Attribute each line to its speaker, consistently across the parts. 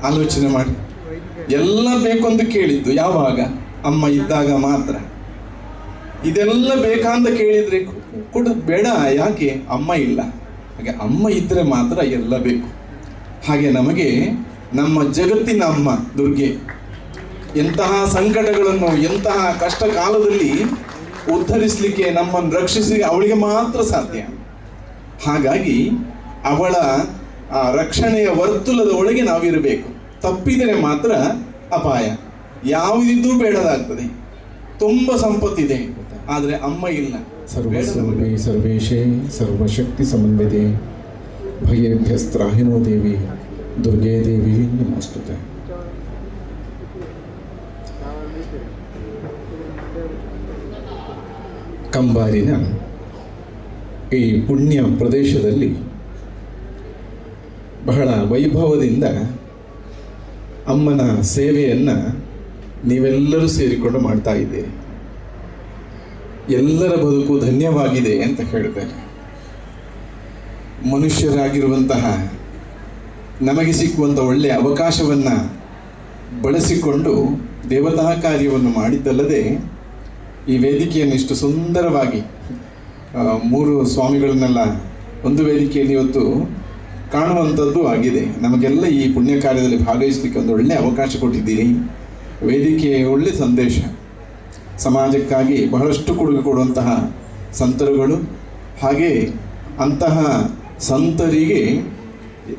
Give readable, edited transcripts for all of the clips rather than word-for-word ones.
Speaker 1: ಆಲೋಚನೆ ಮಾಡಿ. ಎಲ್ಲ ಬೇಕು ಅಂತ ಕೇಳಿದ್ದು ಯಾವಾಗ? ಅಮ್ಮ ಇದ್ದಾಗ ಮಾತ್ರ. ಇದೆಲ್ಲ ಬೇಕಂತ ಕೇಳಿದ್ರೆ ಕೊಡೋದು ಬೇಡ. ಯಾಕೆ? ಅಮ್ಮ ಇಲ್ಲ. ಹಾಗೆ ಅಮ್ಮ ಇದ್ರೆ ಮಾತ್ರ ಎಲ್ಲ ಬೇಕು. ಹಾಗೆ ನಮಗೆ ನಮ್ಮ ಜಗತ್ತಿನ ಅಮ್ಮ ದುರ್ಗೆ ಎಂತಹ ಸಂಕಟಗಳನ್ನು, ಎಂತಹ ಕಷ್ಟ ಕಾಲದಲ್ಲಿ ಉದ್ಧರಿಸಲಿಕ್ಕೆ, ನಮ್ಮನ್ನು ರಕ್ಷಿಸಿ ಅವಳಿಗೆ ಮಾತ್ರ ಸಾಧ್ಯ. ಹಾಗಾಗಿ ಅವಳ ರಕ್ಷಣೆಯ ವರ್ತುಲದ ಒಳಗೆ ನಾವಿರಬೇಕು. ತಪ್ಪಿದರೆ ಮಾತ್ರ ಅಪಾಯ. ಯಾವುದಿದ್ರೂ ಬೇಡದಾಗ್ತದೆ. ತುಂಬ ಸಂಪತ್ತಿದೆ, ಆದರೆ ಅಮ್ಮ ಇಲ್ಲ.
Speaker 2: ಸರ್ವಸ್ವರೂಪೇ ಸರ್ವೇಶೇ ಸರ್ವಶಕ್ತಿ ಸಮನ್ವಿತೆ ಭಯೇಭ್ಯಸ್ತ್ರಾಹಿನೋ ದೇವಿ ದುರ್ಗೇ ದೇವಿ ನಮಸ್ತುತೆ. ಕಂಬಾರಿನ ಈ ಪುಣ್ಯ ಪ್ರದೇಶದಲ್ಲಿ ಬಹಳ ವೈಭವದಿಂದ ಅಮ್ಮನ ಸೇವೆಯನ್ನು ನೀವೆಲ್ಲರೂ ಸೇರಿಕೊಂಡು ಮಾಡ್ತಾ ಇದ್ದೀರಿ. ಎಲ್ಲರ ಬದುಕು ಧನ್ಯವಾಗಿದೆ ಅಂತ ಹೇಳ್ತಾರೆ. ಮನುಷ್ಯರಾಗಿರುವಂತಹ ನಮಗೆ ಸಿಕ್ಕುವಂಥ ಒಳ್ಳೆಯ ಅವಕಾಶವನ್ನು ಬಳಸಿಕೊಂಡು ದೇವತಾ ಕಾರ್ಯವನ್ನು ಮಾಡಿದ್ದಲ್ಲದೆ ಈ ವೇದಿಕೆಯನ್ನು ಇಷ್ಟು ಸುಂದರವಾಗಿ 3 ಸ್ವಾಮಿಗಳನ್ನೆಲ್ಲ ಒಂದು ವೇದಿಕೆಯಲ್ಲಿ ಇವತ್ತು ಕಾಣುವಂಥದ್ದು ಆಗಿದೆ. ನಮಗೆಲ್ಲ ಈ ಪುಣ್ಯ ಕಾರ್ಯದಲ್ಲಿ ಭಾಗವಹಿಸಲಿಕ್ಕೆ ಒಂದು ಒಳ್ಳೆಯ ಅವಕಾಶ ಕೊಟ್ಟಿದ್ದೀರಿ. ವೇದಿಕೆಯ ಒಳ್ಳೆಯ ಸಂದೇಶ, ಸಮಾಜಕ್ಕಾಗಿ ಬಹಳಷ್ಟು ಕೊಡುಗೆ ಕೊಡುವಂತಹ ಸಂತರುಗಳು. ಹಾಗೆ ಅಂತಹ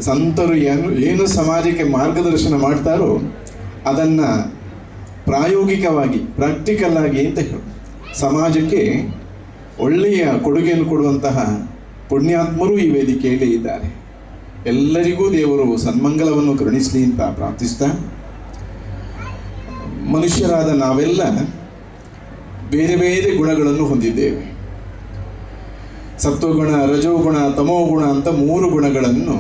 Speaker 2: ಸಂತರು ಏನು ಸಮಾಜಕ್ಕೆ ಮಾರ್ಗದರ್ಶನ ಮಾಡ್ತಾರೋ ಅದನ್ನು ಪ್ರಾಯೋಗಿಕವಾಗಿ, ಪ್ರಾಕ್ಟಿಕಲ್ ಆಗಿ ಅಂತ ಹೇಳಿ ಸಮಾಜಕ್ಕೆ ಒಳ್ಳೆಯ ಕೊಡುಗೆಯನ್ನು ಕೊಡುವಂತಹ ಪುಣ್ಯಾತ್ಮರು ಈ ವೇದಿಕೆಯಲ್ಲಿ ಇದ್ದಾರೆ. ಎಲ್ಲರಿಗೂ ದೇವರು ಸನ್ಮಂಗಲವನ್ನು ಕರುಣಿಸಲಿ ಅಂತ ಪ್ರಾರ್ಥಿಸ್ತಾ, ಮನುಷ್ಯರಾದ ನಾವೆಲ್ಲ ಬೇರೆ ಬೇರೆ ಗುಣಗಳನ್ನು ಹೊಂದಿದ್ದೇವೆ. ಸತ್ವಗುಣ, ರಜೋಗುಣ, ತಮೋಗುಣ ಅಂತ 3 ಗುಣಗಳನ್ನು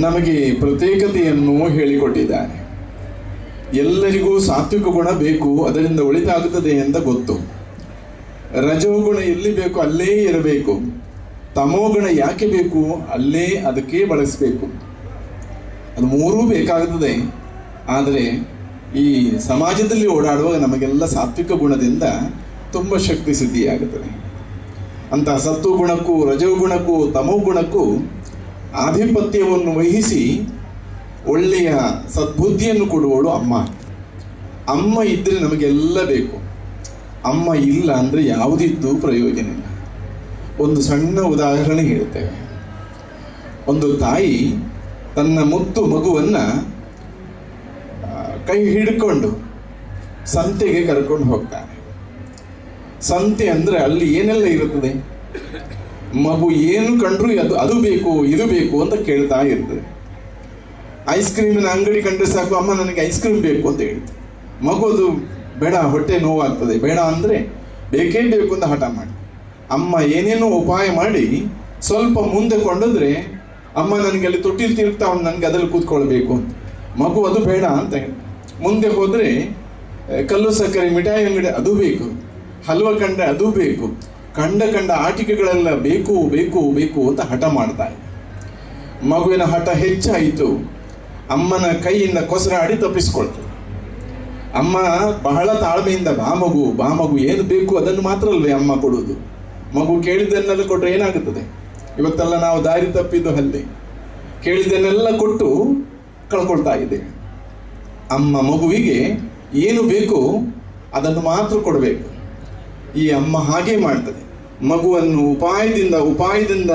Speaker 2: ನಮಗೆ ಪ್ರತ್ಯೇಕತೆಯನ್ನು ಹೇಳಿಕೊಟ್ಟಿದ್ದಾರೆ. ಎಲ್ಲರಿಗೂ ಸಾತ್ವಿಕ ಗುಣ ಬೇಕು, ಅದರಿಂದ ಒಳಿತಾಗುತ್ತದೆ ಅಂತ ಗೊತ್ತು. ರಜೋಗುಣ ಎಲ್ಲಿ ಬೇಕು ಅಲ್ಲೇ ಇರಬೇಕು. ತಮೋಗುಣ ಯಾಕೆ ಬೇಕು? ಅಲ್ಲೇ ಅದಕ್ಕೆ ಬಳಸಬೇಕು. ಅದು 3 ಬೇಕಾಗುತ್ತದೆ. ಆದರೆ ಈ ಸಮಾಜದಲ್ಲಿ ಓಡಾಡುವಾಗ ನಮಗೆಲ್ಲ ಸಾತ್ವಿಕ ಗುಣದಿಂದ ತುಂಬ ಶಕ್ತಿ ಸಿದ್ಧಿಯಾಗುತ್ತದೆ. ಅಂತಹ ಸತ್ವಗುಣಕ್ಕೂ, ರಜೋಗುಣಕ್ಕೂ, ತಮೋಗುಣಕ್ಕೂ ಆಧಿಪತ್ಯವನ್ನು ವಹಿಸಿ ಒಳ್ಳೆಯ ಸದ್ಬುದ್ಧಿಯನ್ನು ಕೊಡುವವಳು ಅಮ್ಮ. ಅಮ್ಮ ಇದ್ದರೆ ನಮಗೆಲ್ಲ ಬೇಕು. ಅಮ್ಮ ಇಲ್ಲ ಅಂದರೆ ಯಾವುದಿದ್ದು ಪ್ರಯೋಜನ ಇಲ್ಲ. ಒಂದು ಸಣ್ಣ ಉದಾಹರಣೆ ಹೇಳ್ತೇವೆ. ಒಂದು ತಾಯಿ ತನ್ನ ಮುದ್ದು ಮಗುವನ್ನು ಕೈ ಹಿಡ್ಕೊಂಡು ಸಂತೆಗೆ ಕರ್ಕೊಂಡು ಹೋಗ್ತಾನೆ. ಸಂತೆ ಅಂದರೆ ಅಲ್ಲಿ ಏನೆಲ್ಲ ಇರುತ್ತದೆ? ಮಗು ಏನು ಕಂಡ್ರು ಅದು ಬೇಕು, ಇದು ಬೇಕು ಅಂತ ಕೇಳ್ತಾ ಇರ್ತದೆ. ಐಸ್ ಕ್ರೀಮಿನ ಅಂಗಡಿ ಕಂಡ್ರೆ ಸಾಕು, ಅಮ್ಮ ನನಗೆ ಐಸ್ ಕ್ರೀಮ್ ಬೇಕು ಅಂತ ಹೇಳ್ತಾರೆ. ಮಗು ಅದು ಬೇಡ, ಹೊಟ್ಟೆ ನೋವಾಗ್ತದೆ, ಬೇಡ ಅಂದರೆ ಬೇಕೇ ಬೇಕು ಅಂತ ಹಠ ಮಾಡಿ ಅಮ್ಮ ಏನೇನೋ ಉಪಾಯ ಮಾಡಿ ಸ್ವಲ್ಪ ಮುಂದೆ ಕೊಂಡೋದ್ರೆ, ಅಮ್ಮ ನನಗೆ ಅಲ್ಲಿ ತೊಟ್ಟಿಲ್ ತಿರುಗ್ತಾ ಅವ್ನು ನನಗೆ ಅದ್ರಲ್ಲಿ ಕೂತ್ಕೊಳ್ಬೇಕು ಅಂತ. ಮಗು ಅದು ಬೇಡ ಅಂತ ಹೇಳಿ ಮುಂದೆ ಹೋದರೆ ಕಲ್ಲು ಸಕ್ಕರೆ ಮಿಠಾಯಿ ಅಂಗಡಿ ಅದು ಬೇಕು, ಹಲ್ವ ಕಂಡ್ರೆ ಅದು ಬೇಕು, ಕಂಡ ಆಟಿಕೆಗಳೆಲ್ಲ ಬೇಕು ಬೇಕು ಬೇಕು ಅಂತ ಹಠ ಮಾಡ್ತಾರೆ. ಮಗುವಿನ ಹಠ ಹೆಚ್ಚಾಯಿತು. ಅಮ್ಮನ ಕೈಯಿಂದ ಕೊಸರಾಡಿ ತಪ್ಪಿಸ್ಕೊಳ್ತದೆ. ಅಮ್ಮ ಬಹಳ ತಾಳ್ಮೆಯಿಂದ ಬಾ ಮಗು ಏನು ಬೇಕು ಅದನ್ನು ಮಾತ್ರ ಅಲ್ವೇ ಅಮ್ಮ ಕೊಡೋದು. ಮಗು ಕೇಳಿದ್ದನ್ನೆಲ್ಲ ಕೊಟ್ಟರೆ ಏನಾಗುತ್ತದೆ? ಇವತ್ತೆಲ್ಲ ನಾವು ದಾರಿ ತಪ್ಪಿದ್ದು ಅಲ್ಲಿ ಕೇಳಿದ್ದನ್ನೆಲ್ಲ ಕೊಟ್ಟು ಕಳ್ಕೊಳ್ತಾ ಇದ್ದೇವೆ. ಅಮ್ಮ ಮಗುವಿಗೆ ಏನು ಬೇಕು ಅದನ್ನು ಮಾತ್ರ ಕೊಡಬೇಕು. ಈ ಅಮ್ಮ ಹಾಗೆ ಮಾಡ್ತದೆ. ಮಗುವನ್ನು ಉಪಾಯದಿಂದ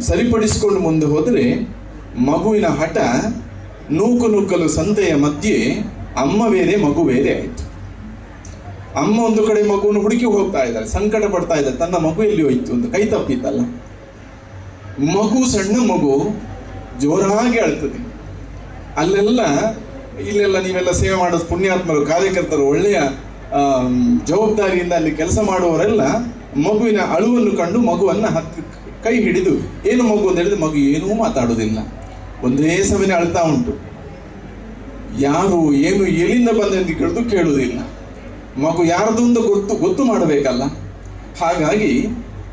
Speaker 2: ಸರಿಪಡಿಸಿಕೊಂಡು ಮುಂದೆ ಹೋದರೆ ಮಗುವಿನ ಹಠ ನೂಕಲು ಸಂತೆಯ ಮಧ್ಯೆ ಅಮ್ಮ ಬೇರೆ ಮಗು ಬೇರೆ ಆಯಿತು. ಅಮ್ಮ ಒಂದು ಕಡೆ ಮಗುವನ್ನು ಹುಡುಕಿ ಹೋಗ್ತಾ ಇದ್ದಾರೆ, ಸಂಕಟ ಪಡ್ತಾ ಇದ್ದಾರೆ, ತನ್ನ ಮಗು ಎಲ್ಲಿ ಹೋಯ್ತು ಅಂತ. ಕೈ ತಪ್ಪಿತ್ತಲ್ಲ. ಮಗು ಸಣ್ಣ ಮಗು ಜೋರಾಗಿ ಅಳ್ತದೆ. ಇಲ್ಲೆಲ್ಲ ನೀವೆಲ್ಲ ಸೇವೆ ಮಾಡೋದು ಪುಣ್ಯಾತ್ಮರು, ಕಾರ್ಯಕರ್ತರು, ಒಳ್ಳೆಯ ಜವಾಬ್ದಾರಿಯಿಂದ ಅಲ್ಲಿ ಕೆಲಸ ಮಾಡುವವರೆಲ್ಲ ಮಗುವಿನ ಅಳುವನ್ನು ಕಂಡು ಮಗುವನ್ನು ಕೈ ಹಿಡಿದು, ಏನು ಮಗು ಅಂತ ಹೇಳಿದ್ರೆ ಮಗು ಏನೂ ಮಾತಾಡೋದಿಲ್ಲ, ಒಂದೇ ಸಮಯ ಅಳ್ತಾ ಉಂಟು. ಯಾರು ಏನು ಎಲ್ಲಿಂದ ಬಂದೆಂದು ಕೇಳುವುದಿಲ್ಲ. ಮಗು ಯಾರ್ದು ಅಂತ ಗೊತ್ತು ಮಾಡಬೇಕಲ್ಲ. ಹಾಗಾಗಿ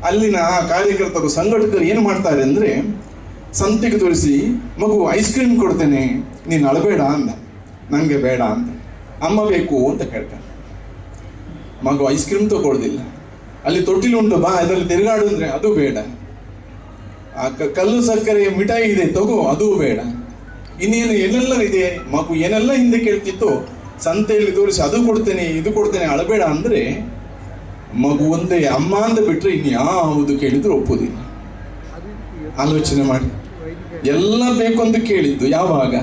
Speaker 2: ಅಲ್ಲಿನ ಕಾರ್ಯಕರ್ತರು, ಸಂಘಟಕರು ಏನು ಮಾಡ್ತಾರೆ ಅಂದರೆ,
Speaker 1: ಸಂತೆಗೆ ತೋರಿಸಿ, ಮಗು ಐಸ್ ಕ್ರೀಮ್ ಕೊಡ್ತೇನೆ, ನೀನು ಅಳಬೇಡ ಅಂದ. ನನಗೆ ಬೇಡ ಅಂತ. ಅಮ್ಮ ಬೇಕು ಅಂತ ಕೇಳ್ತಾನೆ. ಮಗು ಐಸ್ ಕ್ರೀಮ್ ತಗೊಳ್ಳೋದಿಲ್ಲ. ಅಲ್ಲಿ ತೊಟ್ಟಿಲುಂಟು, ಬಾ ಅದರಲ್ಲಿ ತಿರುಗಾಡು ಅಂದ್ರೆ ಅದು ಬೇಡ. ಆ ಕಲ್ಲು ಸಕ್ಕರೆಯ ಮಿಠಾಯಿ ಇದೆ, ತಗೋ, ಅದು ಬೇಡ. ಇನ್ನೇನು ಏನೆಲ್ಲ ಇದೆ, ಮಗು ಏನೆಲ್ಲ ಹಿಂದೆ ಕೇಳ್ತಿತ್ತು, ಸಂತೆಯಲ್ಲಿ ತೋರಿಸಿ ಅದು ಕೊಡ್ತೇನೆ ಇದು ಕೊಡ್ತೇನೆ ಅಳಬೇಡ ಅಂದ್ರೆ ಮಗು ಒಂದೇ ಅಮ್ಮ ಅಂತ ಬಿಟ್ರೆ ಇನ್ಯಾವುದು ಕೇಳಿದ್ರು ಒಪ್ಪುದಿಲ್ಲ. ಆಲೋಚನೆ ಮಾಡಿ. ಎಲ್ಲ ಬೇಕು ಅಂತ ಕೇಳಿದ್ದು ಯಾವಾಗ?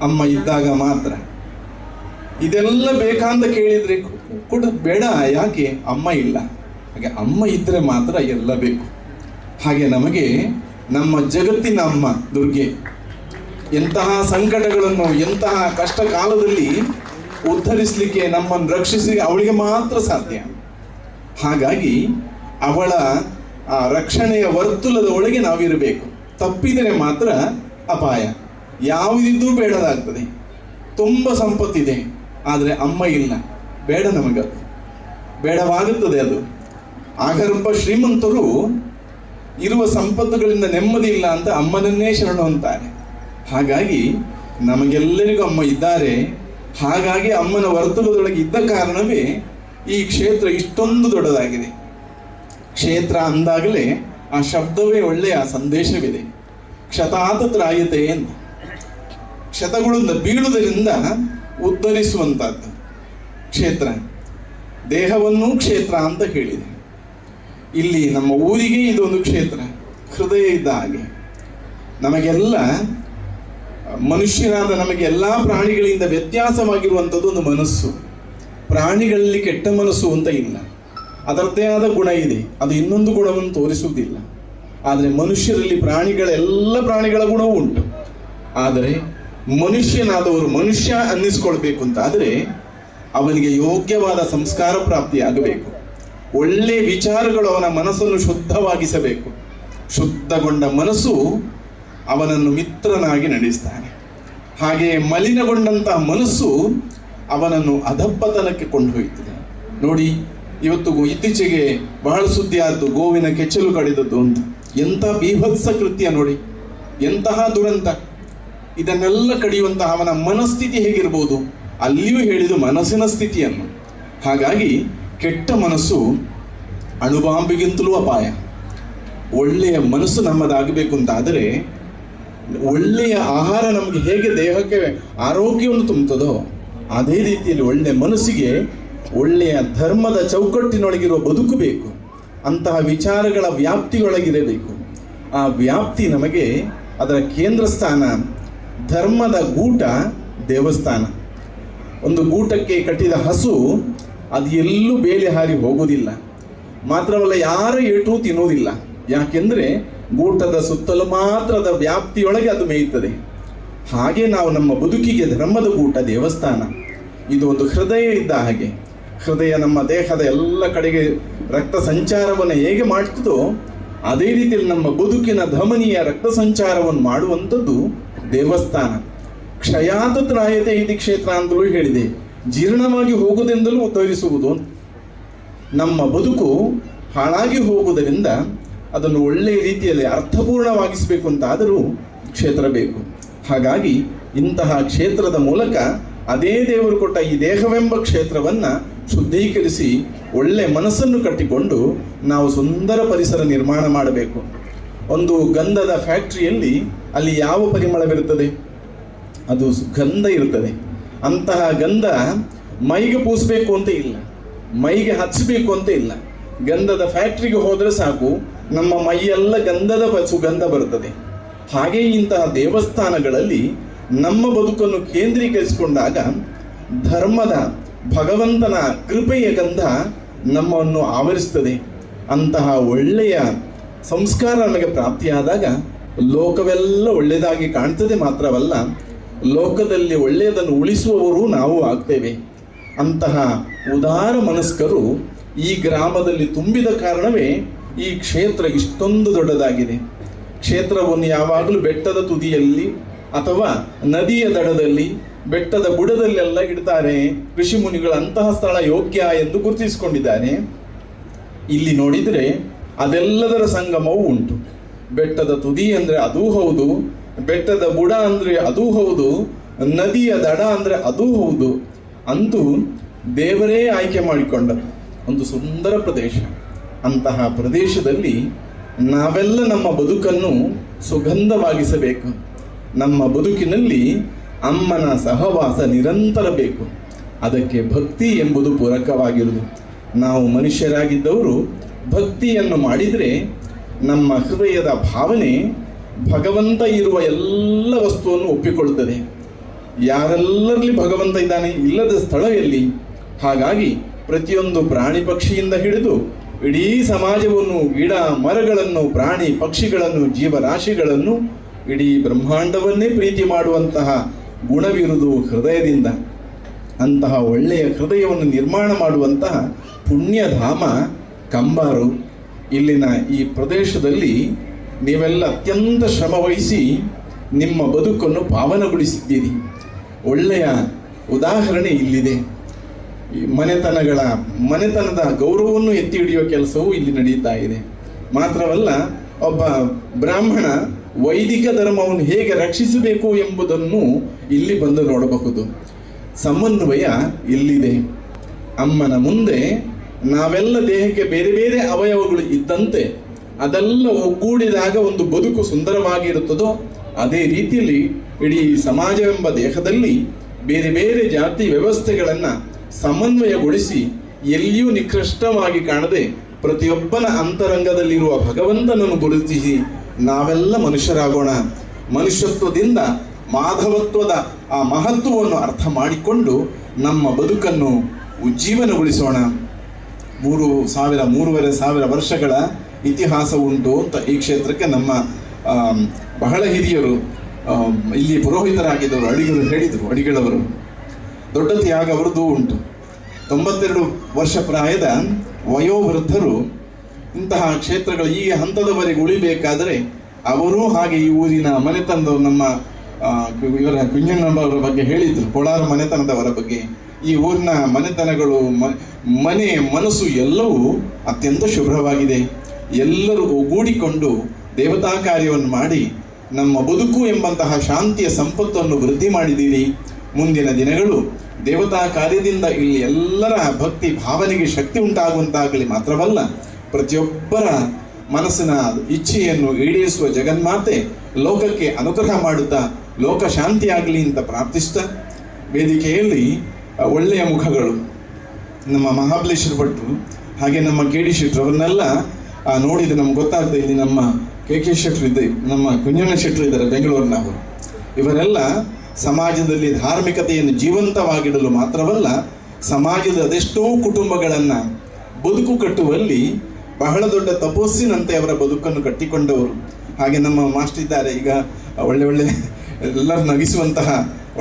Speaker 1: ಅಮ್ಮ ಇದ್ದಾಗ ಮಾತ್ರ. ಇದೆಲ್ಲ ಬೇಕಂತ ಕೇಳಿದ್ರೆ ಕೊಡೋದು ಬೇಡ. ಯಾಕೆ? ಅಮ್ಮ ಇಲ್ಲ. ಹಾಗೆ ಅಮ್ಮ ಇದ್ರೆ ಮಾತ್ರ ಎಲ್ಲ ಬೇಕು. ಹಾಗೆ ನಮಗೆ ನಮ್ಮ ಜಗತ್ತಿನ ಅಮ್ಮ ದುರ್ಗೆ ಎಂತಹ ಸಂಕಟಗಳನ್ನು, ಎಂತಹ ಕಷ್ಟ ಕಾಲದಲ್ಲಿ ಉದ್ಧರಿಸಲಿಕ್ಕೆ, ನಮ್ಮನ್ನು ರಕ್ಷಿಸಲಿಕ್ಕೆ ಅವಳಿಗೆ ಮಾತ್ರ ಸಾಧ್ಯ. ಹಾಗಾಗಿ ಅವಳ ಆ ರಕ್ಷಣೆಯ ವರ್ತುಲದ ಒಳಗೆ ನಾವಿರಬೇಕು. ತಪ್ಪಿದರೆ ಮಾತ್ರ ಅಪಾಯ. ಯಾವುದಿದ್ರೂ ಬೇಡದಾಗ್ತದೆ. ತುಂಬ ಸಂಪತ್ತಿದೆ, ಆದರೆ ಅಮ್ಮ ಇಲ್ಲ, ಬೇಡ, ನಮಗದು ಬೇಡವಾಗುತ್ತದೆ. ಅದು ಆಗರ್ಭ ಶ್ರೀಮಂತರು ಇರುವ ಸಂಪತ್ತುಗಳಿಂದ ನೆಮ್ಮದಿ ಇಲ್ಲ ಅಂತ ಅಮ್ಮನನ್ನೇ ಶರಣು ಅಂತಾರೆ. ಹಾಗಾಗಿ ನಮಗೆಲ್ಲರಿಗೂ ಅಮ್ಮ ಇದ್ದಾರೆ. ಹಾಗಾಗಿ ಅಮ್ಮನ ವರ್ತುಲದೊಳಗೆ ಇದ್ದ ಕಾರಣವೇ ಈ ಕ್ಷೇತ್ರ ಇಷ್ಟೊಂದು ದೊಡ್ಡದಾಗಿದೆ. ಕ್ಷೇತ್ರ ಅಂದಾಗಲೇ ಆ ಶಬ್ದವೇ ಒಳ್ಳೆಯ ಸಂದೇಶವಿದೆ. ಕ್ಷತಾತ ತ್ರಾಯತೆ ಅಂತ. ಕ್ಷತಗಳು ಬೀಳುವುದರಿಂದ ಉದ್ಧರಿಸುವಂತಹದ್ದು ಕ್ಷೇತ್ರ. ದೇಹವನ್ನು ಕ್ಷೇತ್ರ ಅಂತ ಹೇಳಿದೆ. ಇಲ್ಲಿ ನಮ್ಮ ಊರಿಗೆ ಇದೊಂದು ಕ್ಷೇತ್ರ, ಹೃದಯ ಇದ್ದ ಹಾಗೆ. ನಮಗೆಲ್ಲ ಮನುಷ್ಯರಾದ ನಮಗೆ ಎಲ್ಲ ಪ್ರಾಣಿಗಳಿಂದ ವ್ಯತ್ಯಾಸವಾಗಿರುವಂಥದ್ದು ಒಂದು ಮನಸ್ಸು. ಪ್ರಾಣಿಗಳಲ್ಲಿ ಕೆಟ್ಟ ಮನಸ್ಸು ಅಂತ ಇಲ್ಲ, ಅದರದ್ದೇ ಆದ ಗುಣ ಇದೆ, ಅದು ಇನ್ನೊಂದು ಗುಣವನ್ನು ತೋರಿಸುವುದಿಲ್ಲ. ಆದರೆ ಮನುಷ್ಯರಲ್ಲಿ ಪ್ರಾಣಿಗಳೆಲ್ಲ ಪ್ರಾಣಿಗಳ ಗುಣವೂ ಉಂಟು. ಆದರೆ ಮನುಷ್ಯನಾದವರು ಮನುಷ್ಯ ಅನ್ನಿಸ್ಕೊಳ್ಬೇಕು ಅಂತ ಆದರೆ ಅವನಿಗೆ ಯೋಗ್ಯವಾದ ಸಂಸ್ಕಾರ ಪ್ರಾಪ್ತಿಯಾಗಬೇಕು. ಒಳ್ಳೆಯ ವಿಚಾರಗಳು ಅವನ ಮನಸ್ಸನ್ನು ಶುದ್ಧವಾಗಿಸಬೇಕು. ಶುದ್ಧಗೊಂಡ ಮನಸ್ಸು ಅವನನ್ನು ಮಿತ್ರನಾಗಿ ನಡೆಸ್ತಾನೆ. ಹಾಗೆ ಮಲಿನಗೊಂಡಂತಹ ಮನಸ್ಸು ಅವನನ್ನು ಅಧಪ್ಪತನಕ್ಕೆ ಕೊಂಡೊಯ್ತದೆ. ನೋಡಿ, ಇವತ್ತು ಇತ್ತೀಚೆಗೆ ಬಹಳ ಸುದ್ದಿ ಆದ್ದು ಗೋವಿನ ಕೆಚ್ಚಲು ಕಡಿದದ್ದು ಅಂತ. ಎಂಥ ಬೀಭತ್ಸ ಕೃತ್ಯ ನೋಡಿ, ಎಂತಹ ದುರಂತ. ಇದನ್ನೆಲ್ಲ ಕಡಿಯುವಂತಹ ಅವನ ಮನಸ್ಥಿತಿ ಹೇಗಿರ್ಬೋದು? ಅಲ್ಲಿಯೂ ಹೇಳಿದು ಮನಸ್ಸಿನ ಸ್ಥಿತಿಯನ್ನು. ಹಾಗಾಗಿ ಕೆಟ್ಟ ಮನಸ್ಸು ಅಣುಬಾಂಬಿಗಿಂತಲೂ ಅಪಾಯ. ಒಳ್ಳೆಯ ಮನಸ್ಸು ನಮ್ಮದಾಗಬೇಕು ಅಂತಾದರೆ, ಒಳ್ಳೆಯ ಆಹಾರ ನಮಗೆ ಹೇಗೆ ದೇಹಕ್ಕೆ ಆರೋಗ್ಯವನ್ನು ತುಂಬುತ್ತದೋ ಅದೇ ರೀತಿಯಲ್ಲಿ ಒಳ್ಳೆಯ ಮನಸ್ಸಿಗೆ ಒಳ್ಳೆಯ ಧರ್ಮದ ಚೌಕಟ್ಟಿನೊಳಗಿರುವ ಬದುಕು ಬೇಕು. ಅಂತಹ ವಿಚಾರಗಳ ವ್ಯಾಪ್ತಿಯೊಳಗಿರಬೇಕು. ಆ ವ್ಯಾಪ್ತಿ ನಮಗೆ ಅದರ ಕೇಂದ್ರ ಸ್ಥಾನ ಧರ್ಮದ ಗೂಟ ದೇವಸ್ಥಾನ. ಒಂದು ಗೂಟಕ್ಕೆ ಕಟ್ಟಿದ ಹಸು ಅದು ಎಲ್ಲೂ ಬೇಲಿ ಹಾರಿ ಹೋಗುವುದಿಲ್ಲ. ಮಾತ್ರವಲ್ಲ, ಯಾರ ಏಟೂ ತಿನ್ನುವುದಿಲ್ಲ. ಯಾಕೆಂದರೆ ಗೂಟದ ಸುತ್ತಲೂ ಮಾತ್ರದ ವ್ಯಾಪ್ತಿಯೊಳಗೆ ಅದು ಮೇಯುತ್ತದೆ. ಹಾಗೆ ನಾವು ನಮ್ಮ ಬದುಕಿಗೆ ಧರ್ಮದ ಗೂಟ ದೇವಸ್ಥಾನ. ಇದು ಒಂದು ಹೃದಯ ಇದ್ದ ಹಾಗೆ. ಹೃದಯ ನಮ್ಮ ದೇಹದ ಎಲ್ಲ ಕಡೆಗೆ ರಕ್ತ ಸಂಚಾರವನ್ನು ಹೇಗೆ ಮಾಡ್ತದೋ ಅದೇ ರೀತಿಯಲ್ಲಿ ನಮ್ಮ ಬದುಕಿನ ಧಮನಿಯ ರಕ್ತ ಸಂಚಾರವನ್ನು ಮಾಡುವಂಥದ್ದು ದೇವಸ್ಥಾನ. ಕ್ಷಯಾತ ತ್ರಾಯತೆ ಇತಿ ಕ್ಷೇತ್ರ ಅಂತಲೂ ಹೇಳಿದೆ. ಜೀರ್ಣವಾಗಿ ಹೋಗುವುದೆಂದಲೂ ಉದ್ಧರಿಸುವುದು. ನಮ್ಮ ಬದುಕು ಹಾಳಾಗಿ ಹೋಗುವುದರಿಂದ ಅದನ್ನು ಒಳ್ಳೆಯ ರೀತಿಯಲ್ಲಿ ಅರ್ಥಪೂರ್ಣವಾಗಿಸಬೇಕು ಅಂತಾದರೂ ಕ್ಷೇತ್ರ ಬೇಕು. ಹಾಗಾಗಿ ಇಂತಹ ಕ್ಷೇತ್ರದ ಮೂಲಕ ಅದೇ ದೇವರು ಕೊಟ್ಟ ಈ ದೇಹವೆಂಬ ಕ್ಷೇತ್ರವನ್ನು ಶುದ್ಧೀಕರಿಸಿ ಒಳ್ಳೆ ಮನಸ್ಸನ್ನು ಕಟ್ಟಿಕೊಂಡು ನಾವು ಸುಂದರ ಪರಿಸರ ನಿರ್ಮಾಣ ಮಾಡಬೇಕು. ಒಂದು ಗಂಧದ ಫ್ಯಾಕ್ಟ್ರಿಯಲ್ಲಿ ಅಲ್ಲಿ ಯಾವ ಪರಿಮಳವಿರುತ್ತದೆ? ಅದು ಗಂಧ ಇರುತ್ತದೆ. ಅಂತಹ ಗಂಧ ಮೈಗೆ ಪೂಸಬೇಕು ಅಂತ ಇಲ್ಲ, ಮೈಗೆ ಹಚ್ಚಬೇಕು ಅಂತ ಇಲ್ಲ. ಗಂಧದ ಫ್ಯಾಕ್ಟ್ರಿಗೆ ಹೋದರೆ ಸಾಕು, ನಮ್ಮ ಮೈಯೆಲ್ಲ ಗಂಧದ ಸುಗಂಧ ಬರುತ್ತದೆ. ಹಾಗೆ ಇಂತಹ ದೇವಸ್ಥಾನಗಳಲ್ಲಿ ನಮ್ಮ ಬದುಕನ್ನು ಕೇಂದ್ರೀಕರಿಸಿಕೊಂಡಾಗ ಧರ್ಮದ ಭಗವಂತನ ಕೃಪೆಯ ಗಂಧ ನಮ್ಮನ್ನು ಆವರಿಸ್ತದೆ. ಅಂತಹ ಒಳ್ಳೆಯ ಸಂಸ್ಕಾರ ನಮಗೆ ಪ್ರಾಪ್ತಿಯಾದಾಗ ಲೋಕವೆಲ್ಲ ಒಳ್ಳೆಯದಾಗಿ ಕಾಣ್ತದೆ. ಮಾತ್ರವಲ್ಲ, ಲೋಕದಲ್ಲಿ ಒಳ್ಳೆಯದನ್ನು ಉಳಿಸುವವರು ನಾವು ಆಗ್ತೇವೆ. ಅಂತಹ ಉದಾರ ಮನಸ್ಕರು ಈ ಗ್ರಾಮದಲ್ಲಿ ತುಂಬಿದ ಕಾರಣವೇ ಈ ಕ್ಷೇತ್ರ ಇಷ್ಟೊಂದು ದೊಡ್ಡದಾಗಿದೆ. ಕ್ಷೇತ್ರವನ್ನು ಯಾವಾಗಲೂ ಬೆಟ್ಟದ ತುದಿಯಲ್ಲಿ ಅಥವಾ ನದಿಯ ದಡದಲ್ಲಿ, ಬೆಟ್ಟದ ಬುಡದಲ್ಲೆಲ್ಲ ಇಡ್ತಾರೆ. ಋಷಿ ಮುನಿಗಳು ಅಂತಹ ಸ್ಥಳ ಯೋಗ್ಯ ಎಂದು ಗುರುತಿಸಿಕೊಂಡಿದ್ದಾರೆ. ಇಲ್ಲಿ ನೋಡಿದರೆ ಅದೆಲ್ಲದರ ಸಂಗಮವೂ ಉಂಟು. ಬೆಟ್ಟದ ತುದಿ ಅಂದ್ರೆ ಅದೂ ಹೌದು, ಬೆಟ್ಟದ ಬುಡ ಅಂದ್ರೆ ಅದೂ ಹೌದು, ನದಿಯ ದಡ ಅಂದ್ರೆ ಅದೂ ಹೌದು. ಅಂತೂ ದೇವರೇ ಆಯ್ಕೆ ಮಾಡಿಕೊಂಡ ಒಂದು ಸುಂದರ ಪ್ರದೇಶ. ಅಂತಹ ಪ್ರದೇಶದಲ್ಲಿ ನಾವೆಲ್ಲ ನಮ್ಮ ಬದುಕನ್ನು ಸುಗಂಧವಾಗಿಸಬೇಕು. ನಮ್ಮ ಬದುಕಿನಲ್ಲಿ ಅಮ್ಮನ ಸಹವಾಸ ನಿರಂತರ ಬೇಕು. ಅದಕ್ಕೆ ಭಕ್ತಿ ಎಂಬುದು ಪೂರಕವಾಗಿರುವುದು. ನಾವು ಮನುಷ್ಯರಾಗಿದ್ದವರು ಭಕ್ತಿಯನ್ನು ಮಾಡಿದರೆ ನಮ್ಮ ಹೃದಯದ ಭಾವನೆ ಭಗವಂತ ಇರುವ ಎಲ್ಲ ವಸ್ತುವನ್ನು ಒಪ್ಪಿಕೊಳ್ಳುತ್ತದೆ. ಯಾರೆಲ್ಲರಲ್ಲಿ ಭಗವಂತ ಇದ್ದಾನೆ, ಇಲ್ಲದ ಸ್ಥಳ ಎಲ್ಲಿ? ಹಾಗಾಗಿ ಪ್ರತಿಯೊಂದು ಪ್ರಾಣಿ ಪಕ್ಷಿಯಿಂದ ಹಿಡಿದು ಇಡೀ ಸಮಾಜವನ್ನು, ಗಿಡ ಮರಗಳನ್ನು, ಪ್ರಾಣಿ ಪಕ್ಷಿಗಳನ್ನು, ಜೀವರಾಶಿಗಳನ್ನು, ಇಡೀ ಬ್ರಹ್ಮಾಂಡವನ್ನೇ ಪ್ರೀತಿ ಮಾಡುವಂತಹ ಗುಣವಿರುವುದು ಹೃದಯದಿಂದ. ಅಂತಹ ಒಳ್ಳೆಯ ಹೃದಯವನ್ನು ನಿರ್ಮಾಣ ಮಾಡುವಂತಹ ಪುಣ್ಯಧಾಮ ಕಂಬಾರು. ಇಲ್ಲಿನ ಈ ಪ್ರದೇಶದಲ್ಲಿ ನೀವೆಲ್ಲ ಅತ್ಯಂತ ಶ್ರಮವಹಿಸಿ ನಿಮ್ಮ ಬದುಕನ್ನು ಪಾವನಗೊಳಿಸಿದ್ದೀರಿ. ಒಳ್ಳೆಯ ಉದಾಹರಣೆ ಇಲ್ಲಿದೆ. ಈ ಮನೆತನದ ಗೌರವವನ್ನು ಎತ್ತಿ ಹಿಡಿಯುವ ಕೆಲಸವೂ ಇಲ್ಲಿ ನಡೀತಾ ಇದೆ. ಮಾತ್ರವಲ್ಲ, ಒಬ್ಬ ಬ್ರಾಹ್ಮಣ ವೈದಿಕ ಧರ್ಮವನ್ನು ಹೇಗೆ ರಕ್ಷಿಸಬೇಕು ಎಂಬುದನ್ನು ಇಲ್ಲಿ ಬಂದು ನೋಡಬಹುದು. ಸಮನ್ವಯ ಇಲ್ಲಿದೆ. ಅಮ್ಮನ ಮುಂದೆ ನಾವೆಲ್ಲ ದೇಹಕ್ಕೆ ಬೇರೆ ಬೇರೆ ಅವಯವಗಳು ಇದ್ದಂತೆ ಅದೆಲ್ಲ ಒಗ್ಗೂಡಿದಾಗ ಒಂದು ಬದುಕು ಸುಂದರವಾಗಿರುತ್ತದೋ ಅದೇ ರೀತಿಯಲ್ಲಿ ಇಡೀ ಸಮಾಜವೆಂಬ ದೇಹದಲ್ಲಿ ಬೇರೆ ಬೇರೆ ಜಾತಿ ವ್ಯವಸ್ಥೆಗಳನ್ನು ಸಮನ್ವಯಗೊಳಿಸಿ ಎಲ್ಲಿಯೂ ನಿಕೃಷ್ಟವಾಗಿ ಕಾಣದೆ ಪ್ರತಿಯೊಬ್ಬನ ಅಂತರಂಗದಲ್ಲಿರುವ ಭಗವಂತನನ್ನು ಗುರುತಿಸಿ ನಾವೆಲ್ಲ ಮನುಷ್ಯರಾಗೋಣ. ಮನುಷ್ಯತ್ವದಿಂದ ಮಾಧವತ್ವದ ಆ ಮಹತ್ವವನ್ನು ಅರ್ಥ ಮಾಡಿಕೊಂಡು ನಮ್ಮ ಬದುಕನ್ನು ಉಜ್ಜೀವನಗೊಳಿಸೋಣ. 3,500 ವರ್ಷಗಳ ಇತಿಹಾಸ ಉಂಟು ಅಂತ ಈ ಕ್ಷೇತ್ರಕ್ಕೆ ನಮ್ಮ ಬಹಳ ಹಿರಿಯರು, ಇಲ್ಲಿ ಪುರೋಹಿತರಾಗಿದ್ದವರು ಅಡಿಗಳವರು ದೊಡ್ಡ ತ್ಯಾಗ ಅವರದ್ದು ಉಂಟು. 92 ವರ್ಷ ಪ್ರಾಯದ ವಯೋವೃದ್ಧರು ಇಂತಹ ಕ್ಷೇತ್ರಗಳು ಈ ಹಂತದವರೆಗೆ ಉಳಿಬೇಕಾದರೆ ಅವರು ಹಾಗೆ ಈ ಊರಿನ ಮನೆತನದವರು, ನಮ್ಮ ಇವರ ಕುಂಜಣ್ಣವರ ಬಗ್ಗೆ ಹೇಳಿದ್ರು, ಕೋಲಾರ ಮನೆತನದವರ ಬಗ್ಗೆ. ಈ ಊರಿನ ಮನೆತನಗಳು, ಮನೆ ಮನಸ್ಸು ಎಲ್ಲವೂ ಅತ್ಯಂತ ಶುಭ್ರವಾಗಿದೆ. ಎಲ್ಲರೂ ಒಗ್ಗೂಡಿಕೊಂಡು ದೇವತಾ ಕಾರ್ಯವನ್ನು ಮಾಡಿ ನಮ್ಮ ಬದುಕು ಎಂಬಂತಹ ಶಾಂತಿಯ ಸಂಪತ್ತನ್ನು ವೃದ್ಧಿ ಮಾಡಿದ್ದೀರಿ. ಮುಂದಿನ ದಿನಗಳು ದೇವತಾ ಕಾರ್ಯದಿಂದ ಇಲ್ಲಿ ಎಲ್ಲರ ಭಕ್ತಿ ಭಾವನೆಗೆ ಶಕ್ತಿ ಉಂಟಾಗುವಂತಾಗಲಿ. ಮಾತ್ರವಲ್ಲ, ಪ್ರತಿಯೊಬ್ಬರ ಮನಸ್ಸಿನ ಇಚ್ಛೆಯನ್ನು ಈಡೇರಿಸುವ ಜಗನ್ಮಾತೆ ಲೋಕಕ್ಕೆ ಅನುಗ್ರಹ ಮಾಡುತ್ತಾ ಲೋಕ ಶಾಂತಿಯಾಗಲಿ ಅಂತ ಪ್ರಾರ್ಥಿಸ್ತಾ, ವೇದಿಕೆಯಲ್ಲಿ ಒಳ್ಳೆಯ ಮುಖಗಳು ನಮ್ಮ ಮಹಾಬಲೇಶ್ವರ ಭಟ್ರು ಹಾಗೆ ನಮ್ಮ KD ಶೆಟ್ಟರು ಅವರನ್ನೆಲ್ಲ ನೋಡಿದ್ರೆ ನಮ್ಗೆ ಗೊತ್ತಾಗ್ತದೆ. ಇಲ್ಲಿ ನಮ್ಮ KK ಶೆಟ್ಟರು ಇದೆ, ನಮ್ಮ ಕುಂಜಣ್ಣ ಶೆಟ್ಟರು ಇದ್ದಾರೆ ಬೆಂಗಳೂರಿನವರು. ಇವರೆಲ್ಲ ಸಮಾಜದಲ್ಲಿ ಧಾರ್ಮಿಕತೆಯನ್ನು ಜೀವಂತವಾಗಿಡಲು ಮಾತ್ರವಲ್ಲ, ಸಮಾಜದ ಅದೆಷ್ಟೋ ಕುಟುಂಬಗಳನ್ನು ಬದುಕು ಕಟ್ಟುವಲ್ಲಿ ಬಹಳ ದೊಡ್ಡ ತಪಸ್ಸಿನಂತೆ ಅವರ ಬದುಕನ್ನು ಕಟ್ಟಿಕೊಂಡವರು. ಹಾಗೆ ನಮ್ಮ ಮಾಸ್ಟರ್ ಇದ್ದಾರೆ, ಈಗ ಒಳ್ಳೆ ಎಲ್ಲರೂ ನಗಿಸುವಂತಹ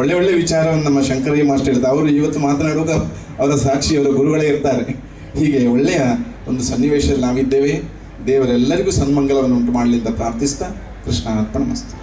Speaker 1: ಒಳ್ಳೆ ವಿಚಾರವನ್ನು ನಮ್ಮ ಶಂಕರಯ್ಯ ಮಾಸ್ಟರ್ ಹೇಳ್ತಾರೆ. ಅವರು ಇವತ್ತು ಮಾತನಾಡುವಾಗ ಅವರ ಸಾಕ್ಷಿ, ಅವರ ಗುರುಗಳೇ ಇರ್ತಾರೆ. ಹೀಗೆ ಒಳ್ಳೆಯ ಒಂದು ಸನ್ನಿವೇಶದಲ್ಲಿ ನಾವಿದ್ದೇವೆ. ದೇವರೆಲ್ಲರಿಗೂ ಸನ್ಮಂಗಲವನ್ನು ಉಂಟು ಮಾಡಲಿ ಅಂತ ಪ್ರಾರ್ಥಿಸ್ತಾ ಕೃಷ್ಣಾರ್ಪಣ ಮಸ್ತು.